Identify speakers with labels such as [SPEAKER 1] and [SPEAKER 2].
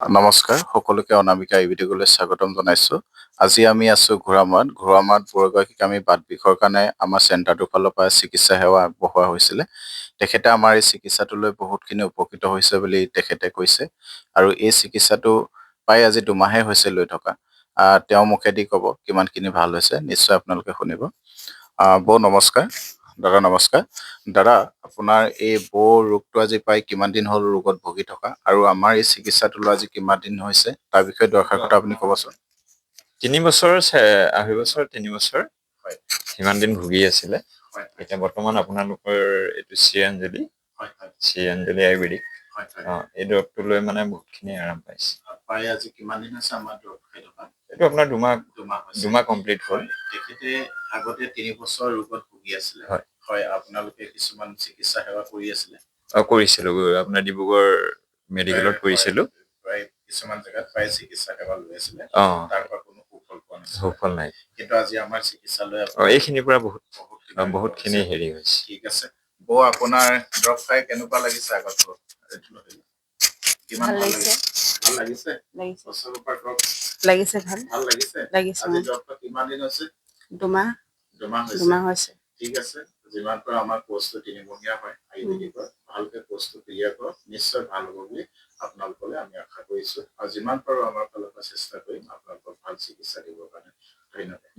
[SPEAKER 1] নমস্কাৰ সকলোকে অনামিকা এই ভিডিঅ'লৈ স্বাগতম জনাইছো। আজি আমি আছো ঘোঁৰামৰাত বৰগৰাকীক আমি বাত বিষৰ কাৰণে আমাৰ চেণ্টাৰটোৰ ফালৰ পৰা চিকিৎসা সেৱা আগবঢ়োৱা হৈছিলে। তেখেতে আমাৰ এই চিকিৎসাটোলৈ বহুতখিনি উপকৃত হৈছে বুলি তেখেতে কৈছে আৰু এই চিকিৎসাটো প্ৰায় আজি 2 মাহে হৈছে লৈ থকা। তেওঁ মুখেদি ক'ব কিমানখিনি ভাল হৈছে, নিশ্চয় আপোনালোকে শুনিব। বৌ নমস্কাৰ। দাদা নমস্কাৰ। দাদা আপোনাৰ এই বৌ ৰোগটো আজি প্ৰায় কিমান দিন হ'ল ৰোগত ভুগি থকা আৰু আমাৰ এই চিকিৎসাটো লৈ আজি কিমান দিন হৈছে তাৰ বিষয়ে দৰকাৰ কথা আপুনি ক'বচোন।
[SPEAKER 2] 3 বছৰ, 2.5 বছৰ, 3 বছৰ
[SPEAKER 1] হয়
[SPEAKER 2] সিমান দিন ভুগি আছিলে।
[SPEAKER 1] হয়
[SPEAKER 2] এতিয়া বৰ্তমান আপোনালোকৰ এইটো শ্ৰীঅঞ্জলি
[SPEAKER 1] হয় হয়
[SPEAKER 2] আয়ুৰ্বেদিক
[SPEAKER 1] হয় হয়
[SPEAKER 2] এই দৰৱটো লৈ মানে বহুতখিনি আৰাম পাইছে।
[SPEAKER 1] প্ৰায় আজি কিমান দিন হৈছে আমাৰ দৰৱ খাই থকা?
[SPEAKER 2] এইটো আপোনাৰ 2 মাহ
[SPEAKER 1] হৈছে।
[SPEAKER 2] কমপ্লিট হ'ল।
[SPEAKER 1] তেখেতে আগতে 3 বছৰ ৰোগত ভুগি আছিলে।
[SPEAKER 2] হয়
[SPEAKER 1] হয়, আপোনালোকে কিছুমান চিকিৎসা সেৱা কৰি আছিলে।
[SPEAKER 2] কৰিছিলোঁ আপোনাৰ ডিব্ৰুগড় মেডিকেলত কৰিছিলোঁ।
[SPEAKER 1] প্ৰায় কিছুমান জেগাত প্ৰায় চিকিৎসা সেৱা লৈ আছিলে। তাৰ পৰা কোনো সুফল পোৱা নাছিলে।
[SPEAKER 2] সুফল নাই।
[SPEAKER 1] কিন্তু আজি আমাৰ চিকিৎসালয়
[SPEAKER 2] এইখিনিৰ পৰা বহুতখিনি হেৰি হৈছে।
[SPEAKER 1] ঠিক আছে। বৌ আপোনাৰ দৰৱ খাই কেনেকুৱা লাগিছে আগতকৈ? কিমান ভাল লাগিছে? ভাল লাগিছে?
[SPEAKER 3] লাগিছে ভাল।
[SPEAKER 1] ভাল লাগিছে?
[SPEAKER 3] লাগিছে।
[SPEAKER 1] আজি দৰৱটো কিমান দিন হৈছে?
[SPEAKER 3] 2 মাহ।
[SPEAKER 1] 2 মাহ হৈছে।
[SPEAKER 3] 2 মাহ হৈছে।
[SPEAKER 1] ঠিক আছে। যিমান পাৰে আমাৰ কোৰ্চটো 3 মহীয়া হয়। আয়ুৰ্বেদিকৰ ভালকে কোৰ্চটো ক্লিয়াৰ কৰক, নিশ্চয় ভাল হ'ব বুলি আপোনালোকলৈ আমি আশা কৰিছো আৰু যিমান পাৰো আমাৰ ফালৰ পৰা চেষ্টা কৰিম আপোনালোকক ভাল চিকিৎসা দিবৰ কাৰণে। ধন্যবাদ।